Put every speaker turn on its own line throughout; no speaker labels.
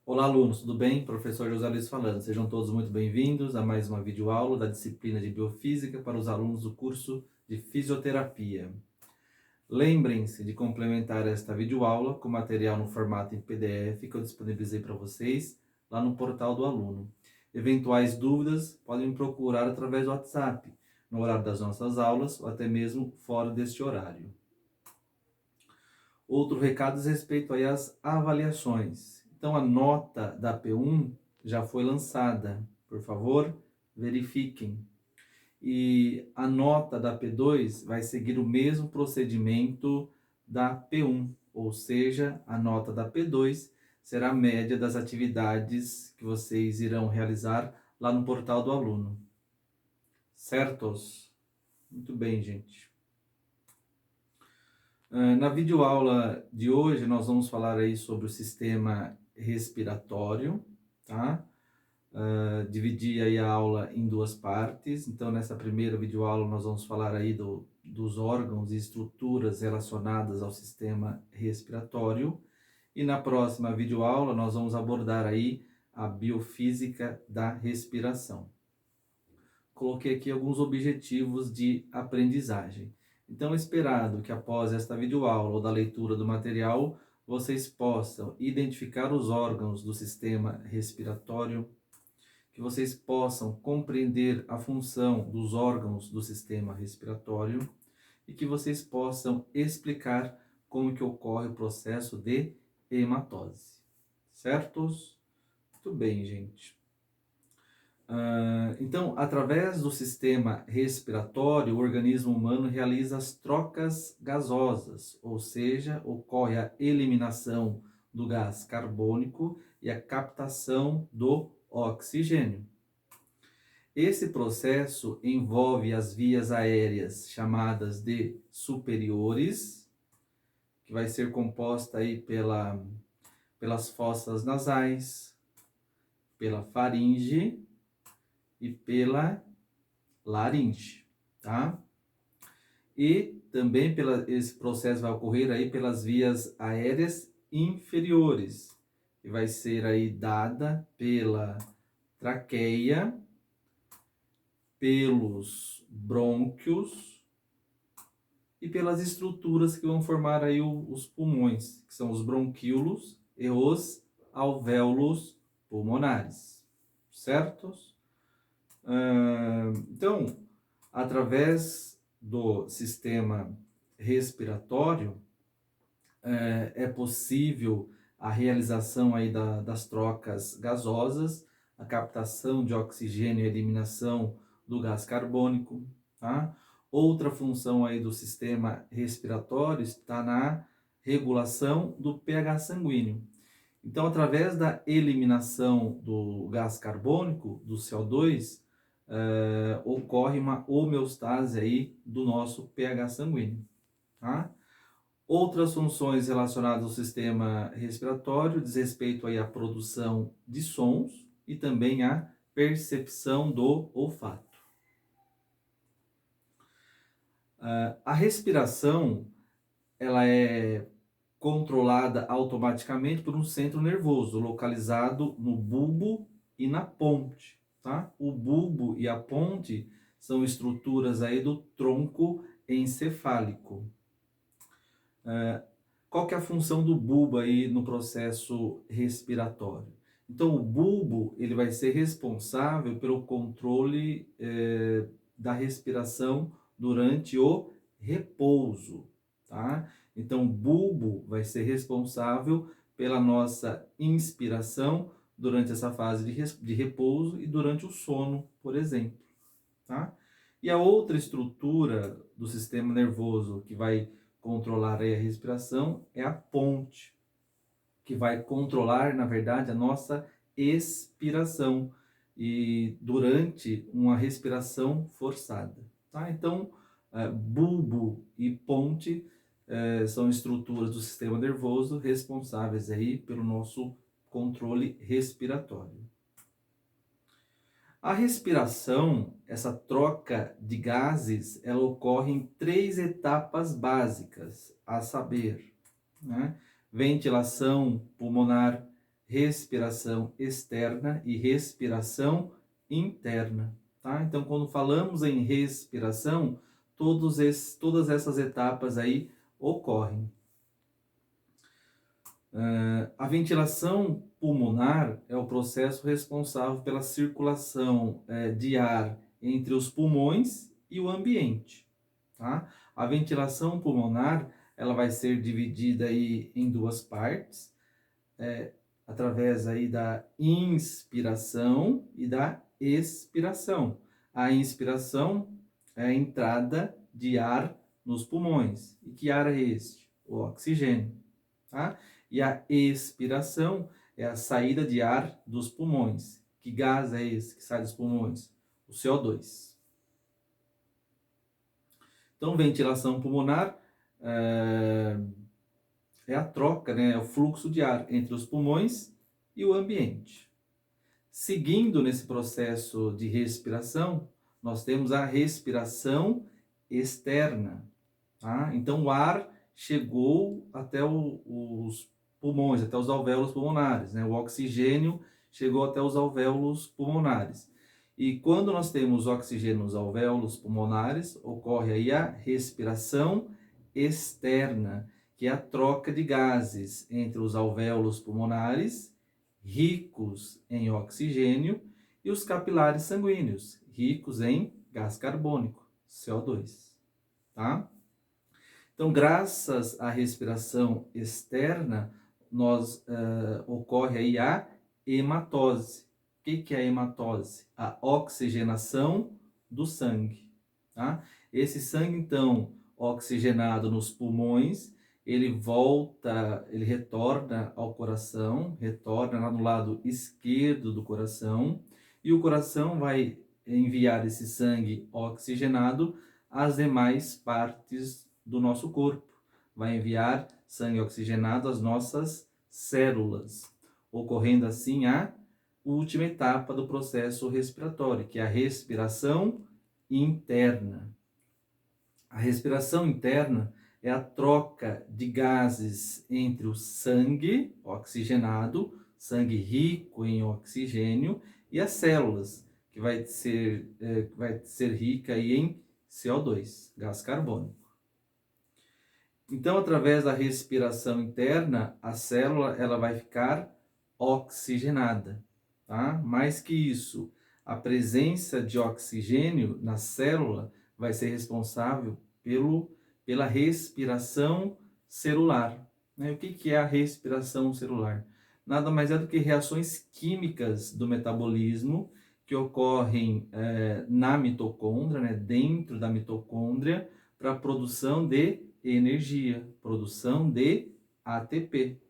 Olá, alunos, tudo bem? Professor José Luiz falando. Sejam todos muito bem-vindos a mais uma videoaula da disciplina de Biofísica para os alunos do curso de Fisioterapia. Lembrem-se de complementar esta videoaula com material no formato em PDF que eu disponibilizei para vocês lá no portal do aluno. Eventuais dúvidas podem me procurar através do WhatsApp, no horário das nossas aulas ou até mesmo fora deste horário. Outro recado diz respeito aí às avaliações. Então, a nota da P1 já foi lançada. Por favor, verifiquem. E a nota da P2 vai seguir o mesmo procedimento da P1, ou seja, a nota da P2 será a média das atividades que vocês irão realizar lá no portal do aluno. Certos? Muito bem, gente. Na videoaula de hoje, nós vamos falar aí sobre o sistema respiratório, tá? Dividi aí a aula em duas partes. Então, nessa primeira videoaula, nós vamos falar aí dos órgãos e estruturas relacionadas ao sistema respiratório. E na próxima videoaula, nós vamos abordar aí a biofísica da respiração. Coloquei aqui alguns objetivos de aprendizagem. Então, é esperado que após esta videoaula ou da leitura do material, vocês possam identificar os órgãos do sistema respiratório, que vocês possam compreender a função dos órgãos do sistema respiratório e que vocês possam explicar como que ocorre o processo de hematose. Certos? Muito bem, gente. Então, através do sistema respiratório, o organismo humano realiza as trocas gasosas, ou seja, ocorre a eliminação do gás carbônico e a captação do oxigênio. Esse processo envolve as vias aéreas chamadas de superiores, que vai ser composta aí pelas fossas nasais, pela faringe e pela laringe, tá? E também esse processo vai ocorrer aí pelas vias aéreas inferiores, que vai ser aí dada pela traqueia, pelos brônquios e pelas estruturas que vão formar aí os pulmões, que são os bronquíolos e os alvéolos pulmonares, certos? Então, através do sistema respiratório, é possível a realização aí das trocas gasosas, a captação de oxigênio e eliminação do gás carbônico, tá? Outra função aí do sistema respiratório está na regulação do pH sanguíneo. Então, através da eliminação do gás carbônico, do CO2, ocorre uma homeostase aí do nosso pH sanguíneo, tá? Outras funções relacionadas ao sistema respiratório diz respeito aí à produção de sons e também à percepção do olfato. A respiração, ela é controlada automaticamente por um centro nervoso localizado no bulbo e na ponte, tá? O bulbo e a ponte são estruturas aí do tronco encefálico. Qual que é a função do bulbo aí no processo respiratório? Então, o bulbo ele vai ser responsável pelo controle da respiração durante o repouso, tá? Então, o bulbo vai ser responsável pela nossa inspiração durante essa fase de repouso e durante o sono, por exemplo, tá? E a outra estrutura do sistema nervoso que vai controlar aí a respiração é a ponte, que vai controlar, na verdade, a nossa expiração e durante uma respiração forçada, tá? Então, bulbo e ponte são estruturas do sistema nervoso responsáveis aí pelo nosso controle respiratório. A respiração, essa troca de gases, ela ocorre em 3 etapas básicas, a saber, né? Ventilação pulmonar, respiração externa e respiração interna, tá? Então, quando falamos em respiração, todas essas etapas aí ocorrem. A ventilação pulmonar é o processo responsável pela circulação de ar entre os pulmões e o ambiente, tá? A ventilação pulmonar, ela vai ser dividida aí em duas partes, através aí da inspiração e da expiração. A inspiração é a entrada de ar nos pulmões. E que ar é este? O oxigênio, tá? E a expiração é a saída de ar dos pulmões. Que gás é esse que sai dos pulmões? O CO2. Então, ventilação pulmonar é a troca, né? É o fluxo de ar entre os pulmões e o ambiente. Seguindo nesse processo de respiração, nós temos a respiração externa, tá? Então, o ar chegou até os pulmões, até os alvéolos pulmonares, né? O oxigênio chegou até os alvéolos pulmonares. E quando nós temos oxigênio nos alvéolos pulmonares, ocorre aí a respiração externa, que é a troca de gases entre os alvéolos pulmonares, ricos em oxigênio, e os capilares sanguíneos, ricos em gás carbônico, CO2, tá? Então, graças à respiração externa, ocorre aí a hematose. O que é a hematose? A oxigenação do sangue, tá? Esse sangue, então, oxigenado nos pulmões, ele retorna ao coração, retorna lá no lado esquerdo do coração, e o coração vai enviar esse sangue oxigenado às demais partes do nosso corpo. Vai enviar sangue oxigenado às nossas células, ocorrendo assim a última etapa do processo respiratório, que é a respiração interna. A respiração interna é a troca de gases entre o sangue oxigenado, sangue rico em oxigênio, e as células, que vai ser rica aí em CO2, gás carbônico. Então, através da respiração interna, a célula ela vai ficar oxigenada, tá? Mais que isso, a presença de oxigênio na célula vai ser responsável pela respiração celular, né? O que é a respiração celular? Nada mais é do que reações químicas do metabolismo que ocorrem na mitocôndria, né? Dentro da mitocôndria, para a produção de energia, produção de ATP.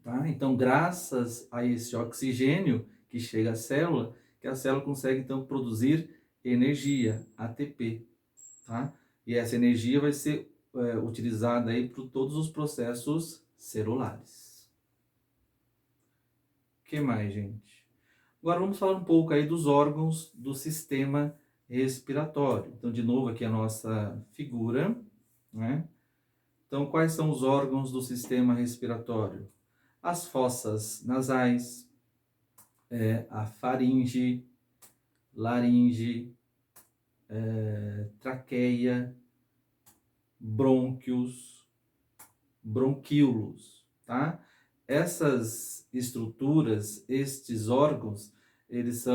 Tá? Então, graças a esse oxigênio que chega à célula, que a célula consegue então produzir energia, ATP. Tá? E essa energia vai ser utilizada aí por todos os processos celulares. O que mais, gente? Agora vamos falar um pouco aí dos órgãos do sistema respiratório. Então, de novo aqui a nossa figura, né? Então, quais são os órgãos do sistema respiratório? As fossas nasais, a faringe, laringe, traqueia, brônquios, bronquíolos, tá? Essas estruturas, estes órgãos, eles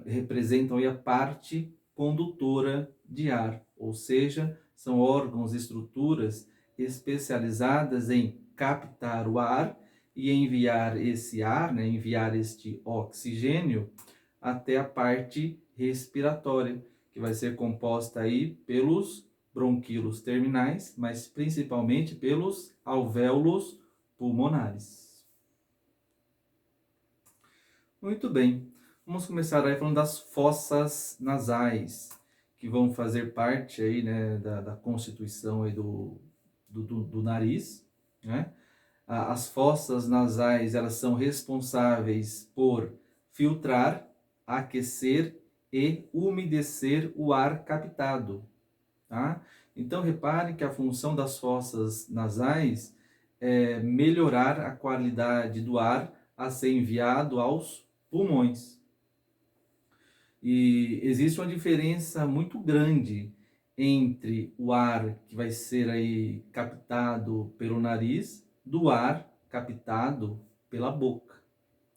representam aí a parte condutora de ar, ou seja, são órgãos e estruturas especializadas em captar o ar e enviar esse ar, né, enviar este oxigênio até a parte respiratória, que vai ser composta aí pelos bronquíolos terminais, mas principalmente pelos alvéolos pulmonares. Muito bem, vamos começar aí falando das fossas nasais, que vão fazer parte aí, né, da constituição aí do nariz, né? As fossas nasais, elas são responsáveis por filtrar, aquecer e umedecer o ar captado, tá? Então, repare que a função das fossas nasais é melhorar a qualidade do ar a ser enviado aos pulmões. E existe uma diferença muito grande entre o ar que vai ser aí captado pelo nariz do ar captado pela boca,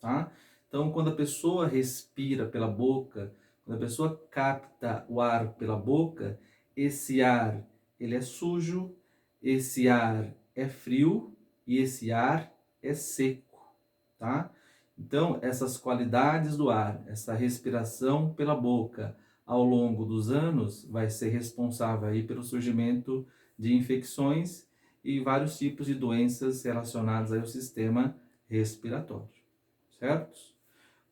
tá? Então, quando a pessoa respira pela boca, quando a pessoa capta o ar pela boca, esse ar ele é sujo, esse ar é frio e esse ar é seco, tá? Então, essas qualidades do ar, essa respiração pela boca ao longo dos anos vai ser responsável aí pelo surgimento de infecções e vários tipos de doenças relacionadas aí ao sistema respiratório, certo?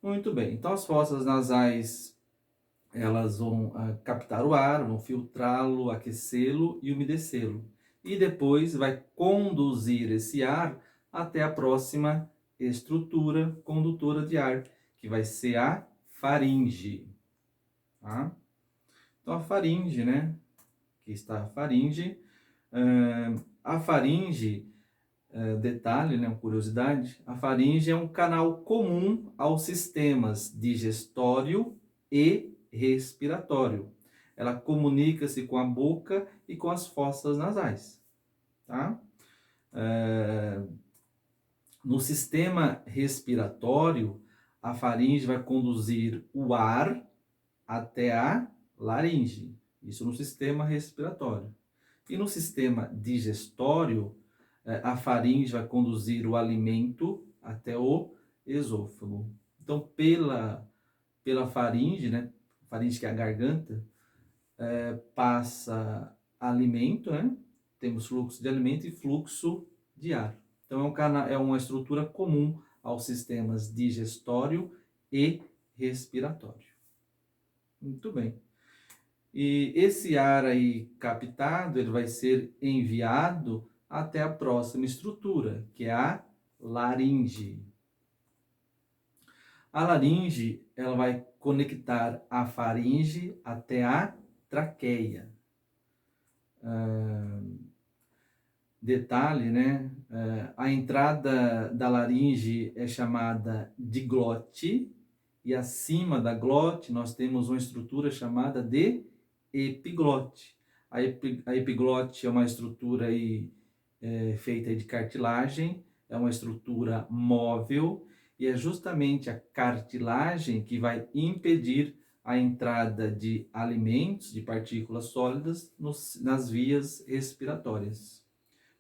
Muito bem. Então, as fossas nasais, elas vão captar o ar, vão filtrá-lo, aquecê-lo e umedecê-lo. E depois vai conduzir esse ar até a próxima estrutura condutora de ar, que vai ser a faringe. Tá? Então, a faringe, né? Aqui está a faringe. A faringe, detalhe, né, uma curiosidade, a faringe é um canal comum aos sistemas digestório e respiratório. Ela comunica-se com a boca e com as fossas nasais, tá? No sistema respiratório, a faringe vai conduzir o ar até a laringe, isso no sistema respiratório. E no sistema digestório, a faringe vai conduzir o alimento até o esôfago. Então, pela faringe, né? Faringe que é a garganta, passa alimento, né? Temos fluxo de alimento e fluxo de ar. Então, é uma estrutura comum aos sistemas digestório e respiratório. Muito bem. E esse ar aí captado, ele vai ser enviado até a próxima estrutura, que é a laringe. A laringe, ela vai conectar a faringe até a traqueia. Detalhe, né? A entrada da laringe é chamada de glote, e acima da glote nós temos uma estrutura chamada de epiglote. A epiglote é uma estrutura aí, feita de cartilagem, é uma estrutura móvel, e é justamente a cartilagem que vai impedir a entrada de alimentos, de partículas sólidas, nas vias respiratórias.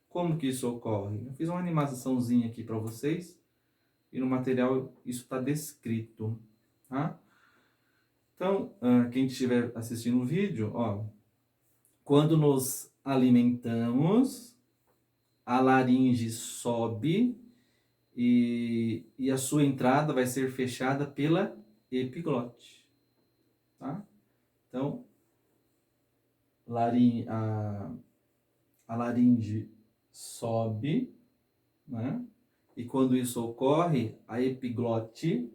Como que isso ocorre? Eu fiz uma animaçãozinha aqui para vocês, e no material isso está descrito, tá? Então, quem estiver assistindo o vídeo, ó, quando nos alimentamos, a laringe sobe e a sua entrada vai ser fechada pela epiglote, tá? Então, a laringe sobe, né? E quando isso ocorre, a epiglote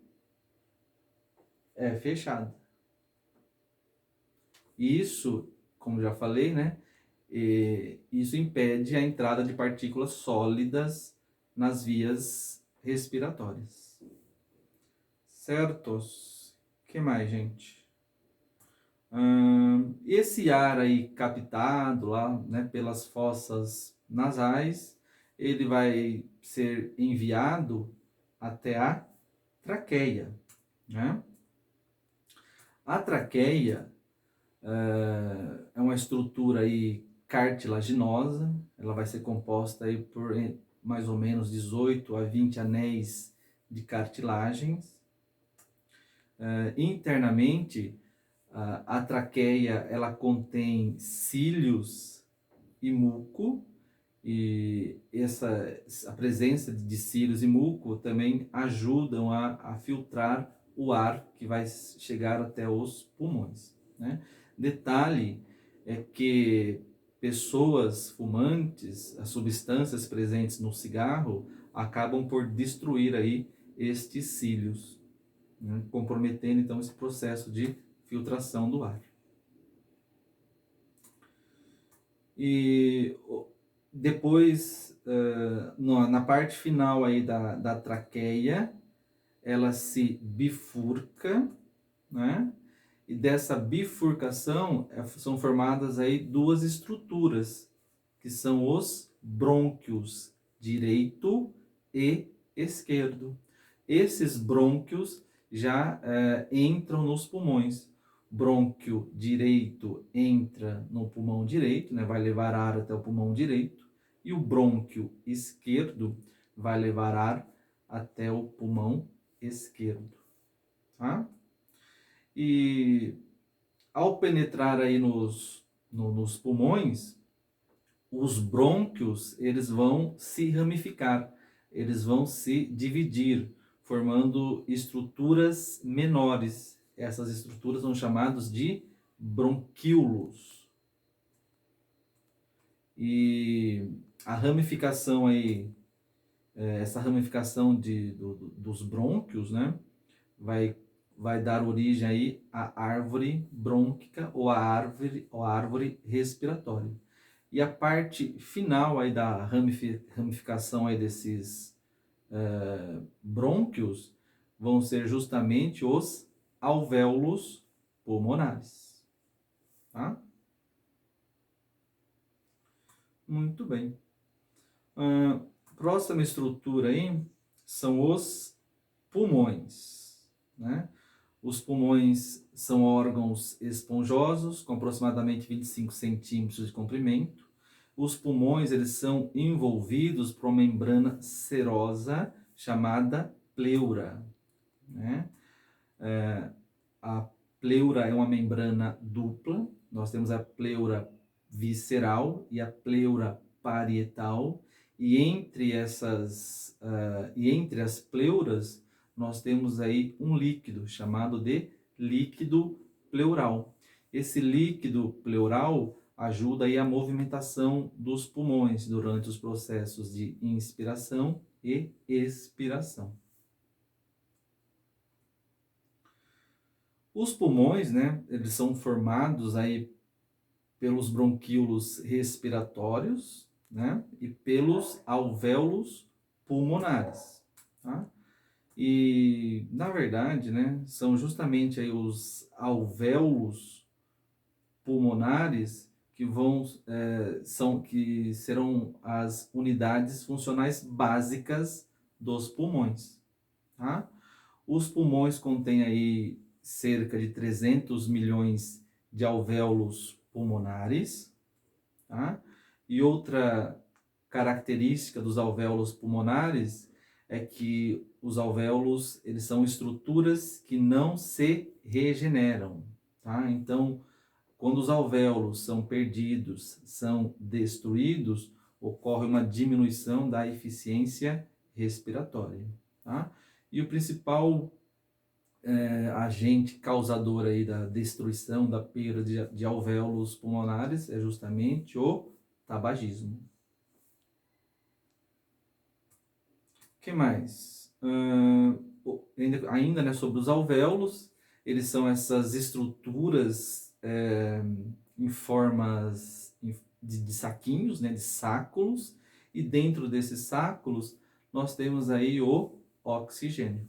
é fechada. Isso, como já falei, né? Isso impede a entrada de partículas sólidas nas vias respiratórias. Certos? O que mais, gente? Esse ar aí captado lá, né, pelas fossas nasais, ele vai ser enviado até a traqueia, né? A traqueia é uma estrutura aí cartilaginosa, ela vai ser composta aí por mais ou menos 18 a 20 anéis de cartilagens. Internamente, a traqueia ela contém cílios e muco, e a presença de cílios e muco também ajudam a filtrar o ar que vai chegar até os pulmões, né? Detalhe é que pessoas fumantes, as substâncias presentes no cigarro acabam por destruir aí estes cílios, né? Comprometendo então esse processo de filtração do ar. E depois, na parte final aí da traqueia, ela se bifurca, né? E dessa bifurcação são formadas aí duas estruturas, que são os brônquios direito e esquerdo. Esses brônquios já entram nos pulmões. Brônquio direito entra no pulmão direito, né, vai levar ar até o pulmão direito, e o brônquio esquerdo vai levar ar até o pulmão esquerdo, tá? E ao penetrar aí nos pulmões, os brônquios, eles vão se ramificar, eles vão se dividir, formando estruturas menores. Essas estruturas são chamadas de bronquíolos. E a ramificação aí, essa ramificação dos brônquios, né, vai dar origem aí à árvore brônquica ou à árvore respiratória. E a parte final aí da ramificação aí desses brônquios vão ser justamente os alvéolos pulmonares. Tá? Muito bem. Próxima estrutura aí são os pulmões, né? Os pulmões são órgãos esponjosos, com aproximadamente 25 centímetros de comprimento. Os pulmões, eles são envolvidos por uma membrana serosa chamada pleura, né? A pleura é uma membrana dupla. Nós temos a pleura visceral e a pleura parietal. E entre as pleuras, nós temos aí um líquido chamado de líquido pleural. Esse líquido pleural ajuda aí a movimentação dos pulmões durante os processos de inspiração e expiração. Os pulmões, né, eles são formados aí pelos bronquíolos respiratórios, né, e pelos alvéolos pulmonares, tá? E, na verdade, né, são justamente aí os alvéolos pulmonares que serão as unidades funcionais básicas dos pulmões, tá? Os pulmões contêm aí cerca de 300 milhões de alvéolos pulmonares, tá? E outra característica dos alvéolos pulmonares é que os alvéolos, eles são estruturas que não se regeneram, tá? Então, quando os alvéolos são perdidos, são destruídos, ocorre uma diminuição da eficiência respiratória, tá? E o principal agente causador aí da destruição, da perda de alvéolos pulmonares é justamente o tabagismo. O que mais? Ainda né, sobre os alvéolos, eles são essas estruturas em formas de saquinhos, né, de sáculos, e dentro desses sáculos nós temos aí o oxigênio.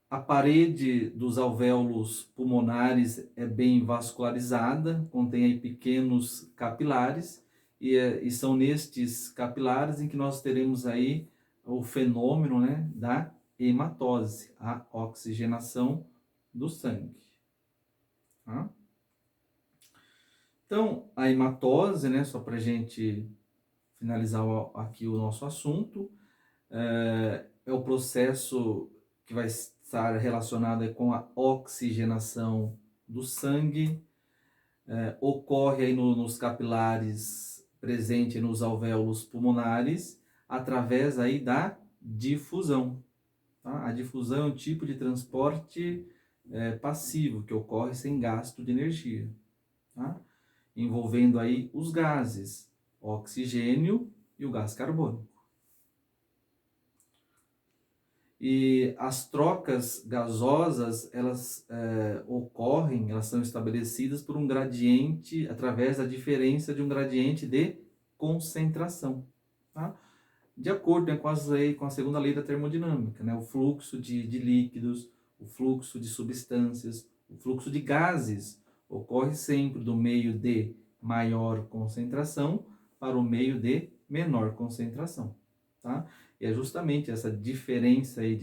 A parede dos alvéolos pulmonares é bem vascularizada, contém aí pequenos capilares, e são nestes capilares em que nós teremos aí o fenômeno, né, da hematose, a oxigenação do sangue. Tá? Então, a hematose, né, só para a gente finalizar aqui o nosso assunto, é o processo que vai estar relacionado com a oxigenação do sangue, ocorre aí nos capilares, presente nos alvéolos pulmonares, através aí da difusão. Tá? A difusão é um tipo de transporte passivo, que ocorre sem gasto de energia, tá? Envolvendo aí os gases, oxigênio e o gás carbônico. E as trocas gasosas, elas ocorrem, elas são estabelecidas por um gradiente, através da diferença de um gradiente de concentração. Tá? de acordo, né, com a segunda lei da termodinâmica, né? O fluxo de líquidos, o fluxo de substâncias, o fluxo de gases ocorre sempre do meio de maior concentração para o meio de menor concentração, tá? E é justamente essa diferença aí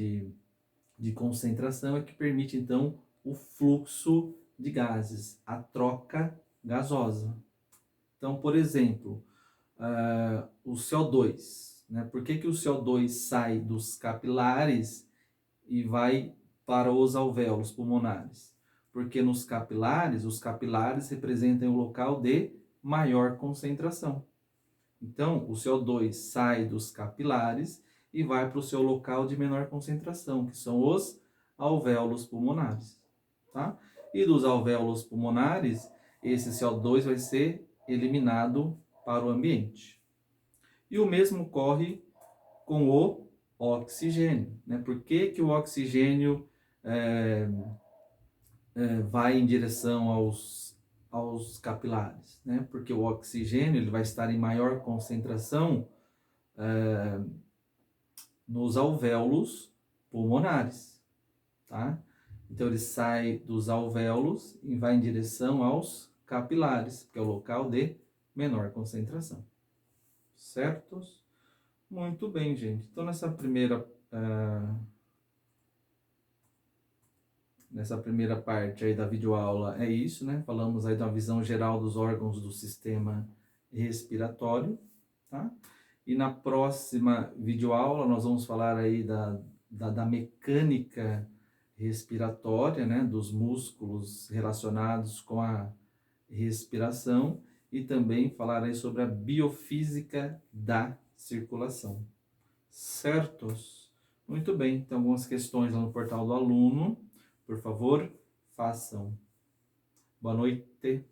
de concentração é que permite, então, o fluxo de gases, a troca gasosa. Então, por exemplo, o CO2, né? Por que o CO2 sai dos capilares e vai para os alvéolos pulmonares? Porque nos capilares, os capilares representam o local de maior concentração. Então, o CO2 sai dos capilares e vai para o seu local de menor concentração, que são os alvéolos pulmonares, tá? E dos alvéolos pulmonares, esse CO2 vai ser eliminado para o ambiente. E o mesmo ocorre com o oxigênio, né? Por que que o oxigênio vai em direção aos capilares, né? Porque o oxigênio ele vai estar em maior concentração nos alvéolos pulmonares, tá? Então ele sai dos alvéolos e vai em direção aos capilares, que é o local de menor concentração. Certos? Muito bem, gente. Então nessa primeira parte aí da videoaula é isso, né? Falamos aí da visão geral dos órgãos do sistema respiratório, tá? E na próxima videoaula nós vamos falar aí da mecânica respiratória, né? Dos músculos relacionados com a respiração e também falar aí sobre a biofísica da circulação. Certos? Muito bem, tem algumas questões lá no portal do aluno. Por favor, façam. Boa noite.